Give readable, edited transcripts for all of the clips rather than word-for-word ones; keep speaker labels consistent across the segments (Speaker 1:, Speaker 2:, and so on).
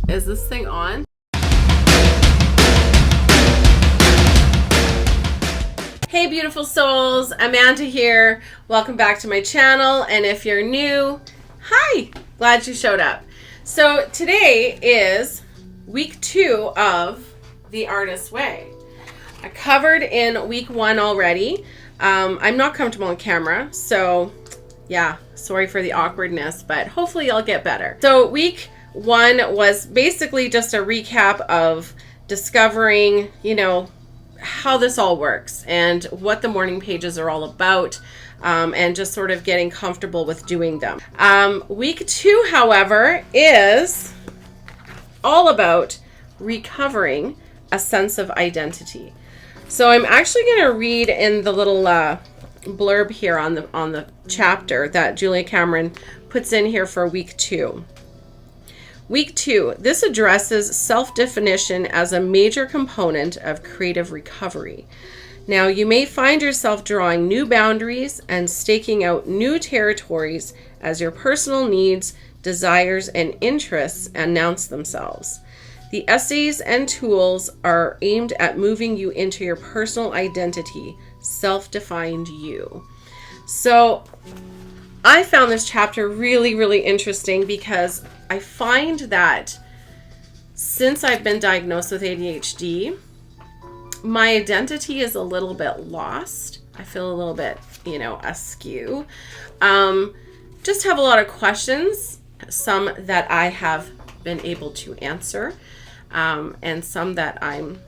Speaker 1: Is this thing on? Hey beautiful souls, Amanda here. Welcome back to my channel, and if you're new, hi, glad you showed up. So today is week 2 of The Artist's Way. I covered in week 1 already. I'm not comfortable on camera, so yeah, sorry for the awkwardness, but hopefully I'll get better. So week 1 was basically just a recap of discovering, how this all works and what the morning pages are all about, and just sort of getting comfortable with doing them. Week 2, however, is all about recovering a sense of identity. So I'm actually going to read in the little blurb here on the chapter that Julia Cameron puts in here for week 2. Week 2, this addresses self-definition as a major component of creative recovery. Now, you may find yourself drawing new boundaries and staking out new territories as your personal needs, desires, and interests announce themselves. The essays and tools are aimed at moving you into your personal identity, self-defined you. So I found this chapter really, really interesting because I find that since I've been diagnosed with ADHD, my identity is a little bit lost. I feel a little bit, askew. Just have a lot of questions, some that I have been able to answer, and some that I'm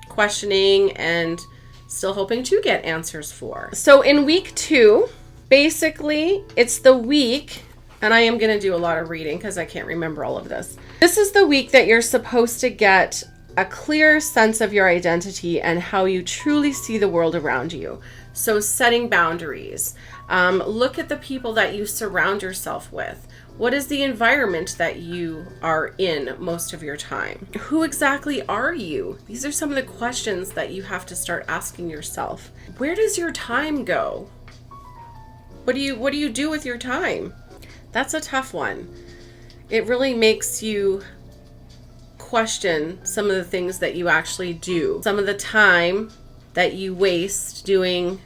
Speaker 1: questioning and still hoping to get answers for. So in week 2, basically, it's the week, and I am going to do a lot of reading because I can't remember all of this. This is the week that you're supposed to get a clear sense of your identity and how you truly see the world around you. So setting boundaries. Look at the people that you surround yourself with. What is the environment that you are in most of your time? Who exactly are you? These are some of the questions that you have to start asking yourself. Where does your time go? What do you do with your time? That's a tough one. It really makes you question some of the things that you actually do. Some of the time that you waste doing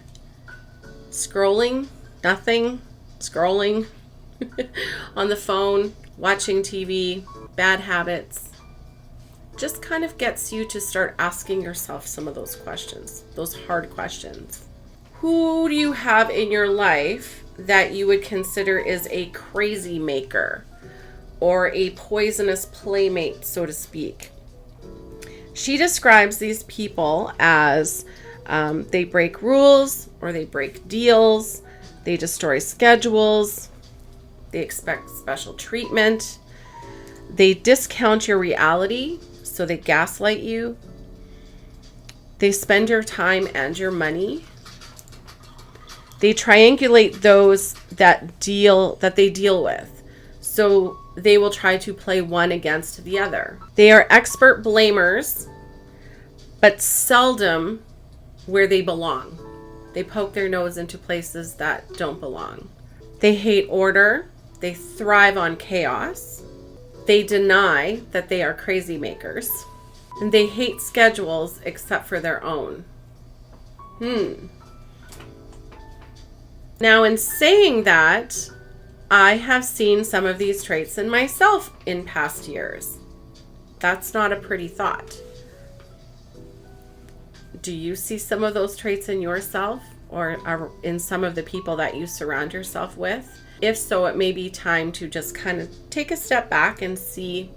Speaker 1: scrolling, nothing, scrolling on the phone, watching TV, bad habits. Just kind of gets you to start asking yourself some of those questions, those hard questions. Who do you have in your life that you would consider is a crazy maker or a poisonous playmate, so to speak? She describes these people as they break rules or they break deals, they destroy schedules, they expect special treatment, they discount your reality, so they gaslight you, they spend your time and your money. They triangulate those that they deal with. So they will try to play one against the other. They are expert blamers, but seldom where they belong. They poke their nose into places that don't belong. They hate order. They thrive on chaos. They deny that they are crazy makers. And they hate schedules except for their own. Now, in saying that, I have seen some of these traits in myself in past years. That's not a pretty thought. Do you see some of those traits in yourself or are in some of the people that you surround yourself with? If so, it may be time to just kind of take a step back and see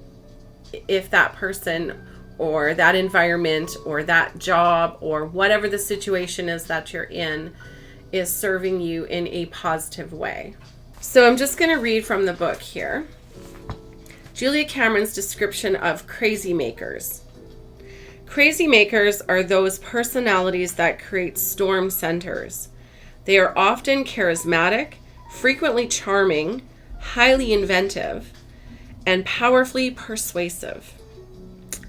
Speaker 1: if that person or that environment or that job or whatever the situation is that you're in is serving you in a positive way. So I'm just going to read from the book here. Julia Cameron's description of crazy makers. Crazy makers are those personalities that create storm centers. They are often charismatic, frequently charming, highly inventive, and powerfully persuasive.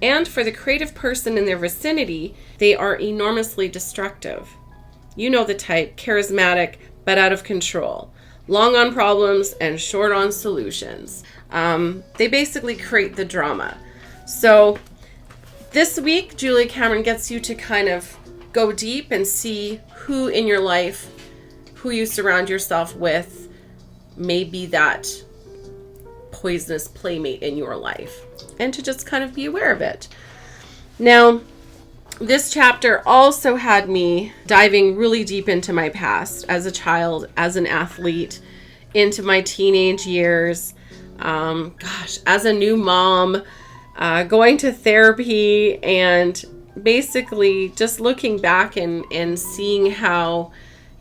Speaker 1: And for the creative person in their vicinity, they are enormously destructive. You know the type, charismatic, but out of control. Long on problems and short on solutions. They basically create the drama. So this week, Julia Cameron gets you to kind of go deep and see who in your life, who you surround yourself with, may be that poisonous playmate in your life, and to just kind of be aware of it. Now, this chapter also had me diving really deep into my past as a child, as an athlete, into my teenage years, as a new mom, going to therapy, and basically just looking back and seeing how,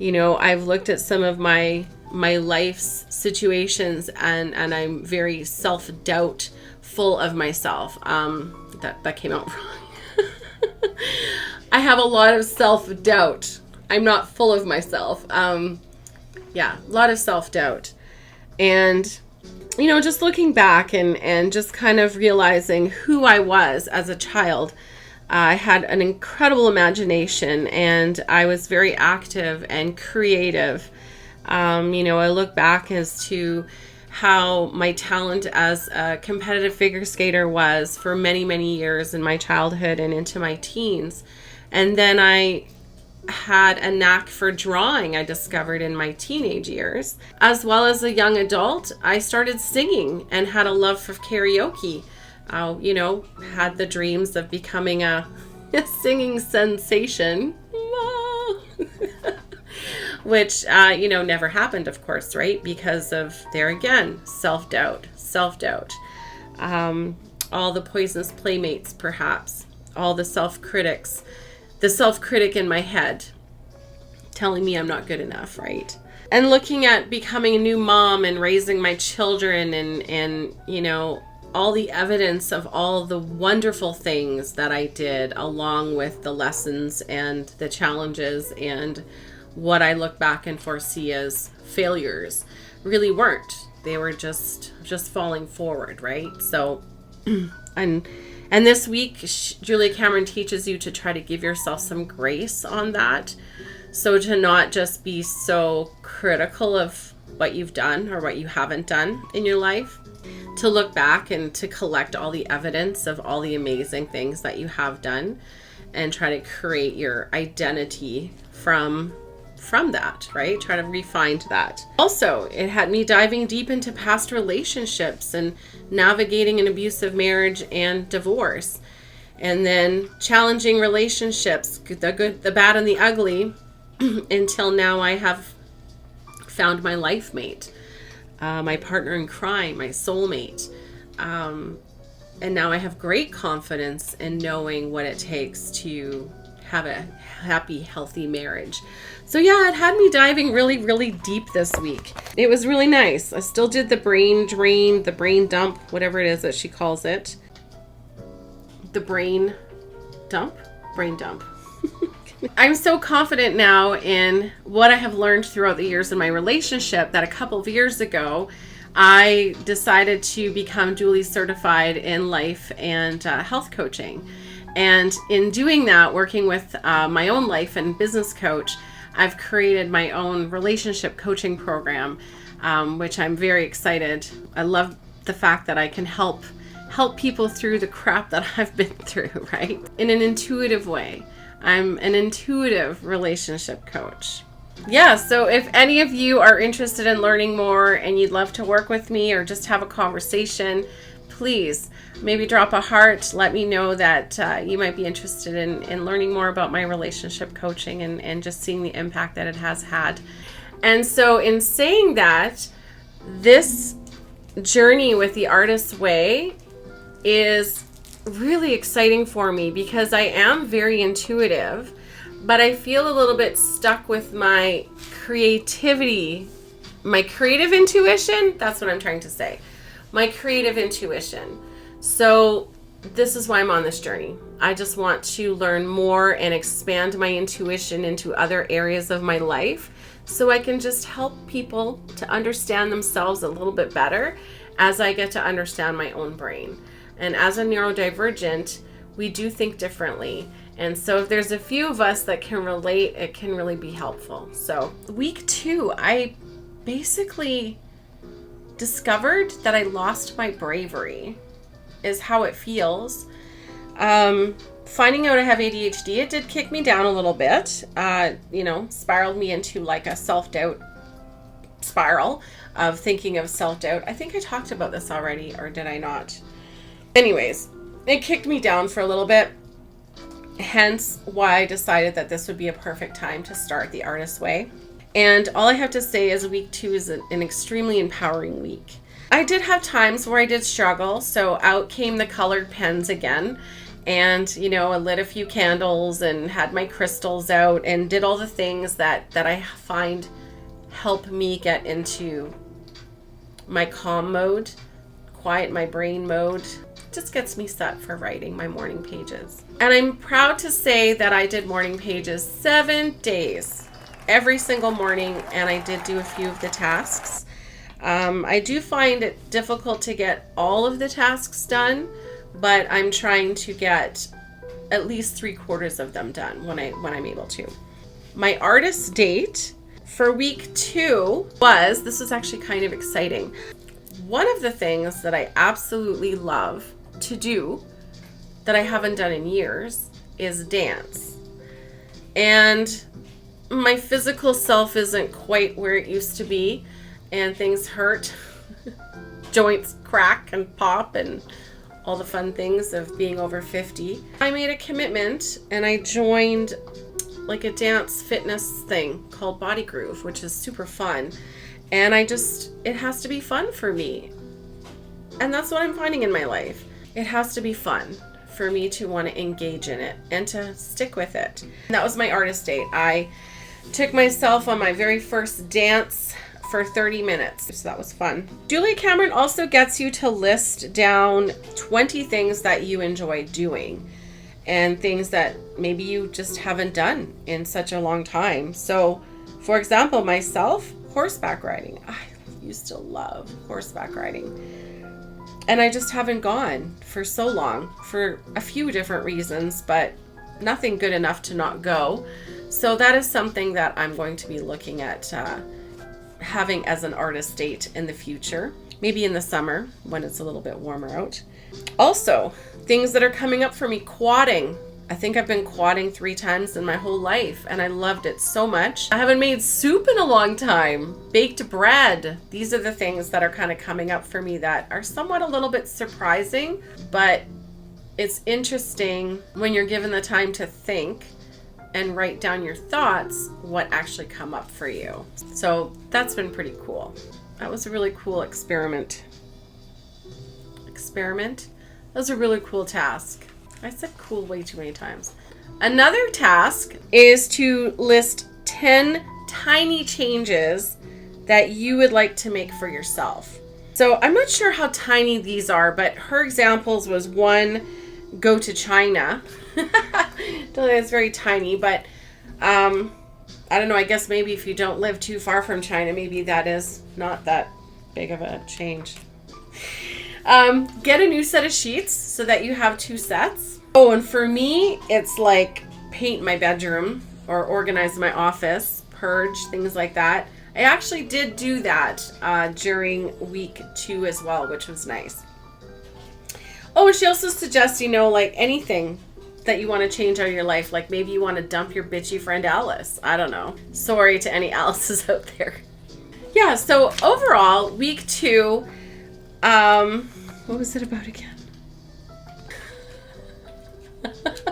Speaker 1: I've looked at some of my life's situations and I'm very self-doubt full of myself. That came out wrong. I have a lot of self-doubt. I'm not full of myself. A lot of self-doubt. And, just looking back and just kind of realizing who I was as a child. I had an incredible imagination and I was very active and creative. I look back as to how my talent as a competitive figure skater was for many, many years in my childhood and into my teens. And then I had a knack for drawing I discovered in my teenage years. As well as a young adult, I started singing and had a love for karaoke. Had the dreams of becoming a singing sensation. Which, never happened, of course, right? Because of, there again, self-doubt. All the poisonous playmates, perhaps. All the self-critics. The self-critic in my head telling me I'm not good enough, right? And looking at becoming a new mom and raising my children and all the evidence of all the wonderful things that I did, along with the lessons and the challenges and what I look back and foresee as failures really weren't. They were just falling forward, right? So, and this week, Julia Cameron teaches you to try to give yourself some grace on that. So to not just be so critical of what you've done or what you haven't done in your life. To look back and to collect all the evidence of all the amazing things that you have done and try to create your identity from that, right? Try to refine that. Also, it had me diving deep into past relationships and navigating an abusive marriage and divorce. And then challenging relationships, the good, the bad, and the ugly, until now I have found my life mate, my partner in crime, my soulmate. And now I have great confidence in knowing what it takes to have a happy, healthy marriage. So yeah, it had me diving really, really deep this week. It was really nice. I still did the brain drain, the brain dump, whatever it is that she calls it. The brain dump? Brain dump. I'm so confident now in what I have learned throughout the years in my relationship that a couple of years ago, I decided to become duly certified in life and health coaching. And in doing that, working with my own life and business coach, I've created my own relationship coaching program, which I'm very excited. I love the fact that I can help people through the crap that I've been through, right? In an intuitive way. I'm an intuitive relationship coach. Yeah, so if any of you are interested in learning more and you'd love to work with me or just have a conversation, please maybe drop a heart. Let me know that you might be interested in learning more about my relationship coaching and just seeing the impact that it has had. And so in saying that, this journey with the Artist's Way is really exciting for me because I am very intuitive, but I feel a little bit stuck with my creativity, my creative intuition. That's what I'm trying to say. My creative intuition. So this is why I'm on this journey. I just want to learn more and expand my intuition into other areas of my life so I can just help people to understand themselves a little bit better as I get to understand my own brain. And as a neurodivergent, we do think differently. And so if there's a few of us that can relate, it can really be helpful. So week 2, I basically discovered that I lost my bravery. is how it feels. Finding out I have ADHD, it did kick me down a little bit, spiraled me into like a self-doubt spiral of thinking of self-doubt. I think I talked about this already, or did I not? Anyways, it kicked me down for a little bit, hence why I decided that this would be a perfect time to start the Artist's Way. And all I have to say is week 2 is an extremely empowering week. I did have times where I did struggle, so out came the colored pens again. And, I lit a few candles and had my crystals out and did all the things that I find help me get into my calm mode, quiet my brain mode. Just gets me set for writing my morning pages. And I'm proud to say that I did morning pages 7 days, every single morning, and I did do a few of the tasks. I do find it difficult to get all of the tasks done, but I'm trying to get at least 3/4 of them done when I'm able to. My artist date for week 2 this was actually kind of exciting. One of the things that I absolutely love to do that I haven't done in years is dance. And my physical self isn't quite where it used to be, and things hurt. Joints crack and pop and all the fun things of being over 50. I made a commitment and I joined like a dance fitness thing called Body Groove, which is super fun. And it has to be fun for me. And that's what I'm finding in my life. It has to be fun for me to want to engage in it and to stick with it. And that was my artist date. I took myself on my very first dance for 30 minutes. So that was fun. Julia Cameron also gets you to list down 20 things that you enjoy doing and things that maybe you just haven't done in such a long time. So, for example, myself, horseback riding. I used to love horseback riding. And I just haven't gone for so long for a few different reasons, but nothing good enough to not go. So that is something that I'm going to be looking at having as an artist date in the future, maybe in the summer when it's a little bit warmer out. Also, things that are coming up for me, quadding. I think I've been quadding 3 times in my whole life and I loved it so much. I haven't made soup in a long time, baked bread. These are the things that are kind of coming up for me that are somewhat a little bit surprising, but it's interesting when you're given the time to think and write down your thoughts, what actually come up for you. So that's been pretty cool. That was a really cool experiment. That was a really cool task. I said cool way too many times. Another task is to list 10 tiny changes that you would like to make for yourself. So I'm not sure how tiny these are, but her examples was 1, go to China. Don't think it's very tiny, but I don't know, I guess maybe if you don't live too far from China, maybe that is not that big of a change. Get a new set of sheets so that you have 2 sets. Oh, and for me, it's like paint my bedroom or organize my office, purge, things like that. I actually did do that during week 2 as well, which was nice. Oh, and she also suggests, like anything that you want to change out of your life. Like maybe you want to dump your bitchy friend Alice. I don't know. Sorry to any Alices out there. Yeah, so overall, week 2, what was it about again?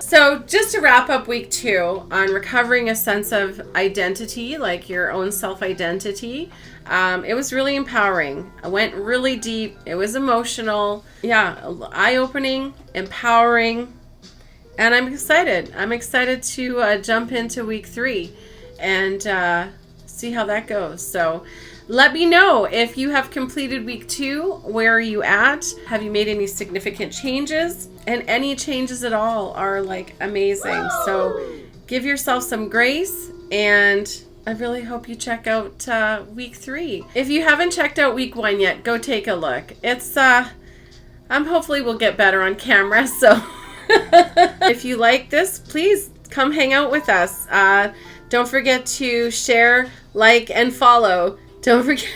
Speaker 1: So just to wrap up week 2 on recovering a sense of identity, like your own self-identity, it was really empowering. I went really deep. It was emotional. Yeah, eye-opening, empowering, and I'm excited. I'm excited to jump into week 3 and see how that goes. So let me know if you have completed week 2. Where are you at? Have you made any significant changes? And any changes at all are like amazing. So give yourself some grace, and I really hope you check out week 3. If you haven't checked out week 1 yet, go take a look. It's hopefully we'll get better on camera. So if you like this, please come hang out with us. Don't forget to share, like, and follow. Don't forget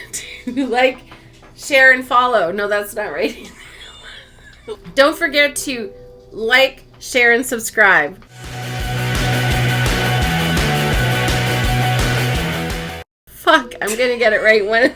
Speaker 1: to like, share, and follow. No, that's not right. Don't forget to like, share, and subscribe. Fuck, I'm gonna get it right one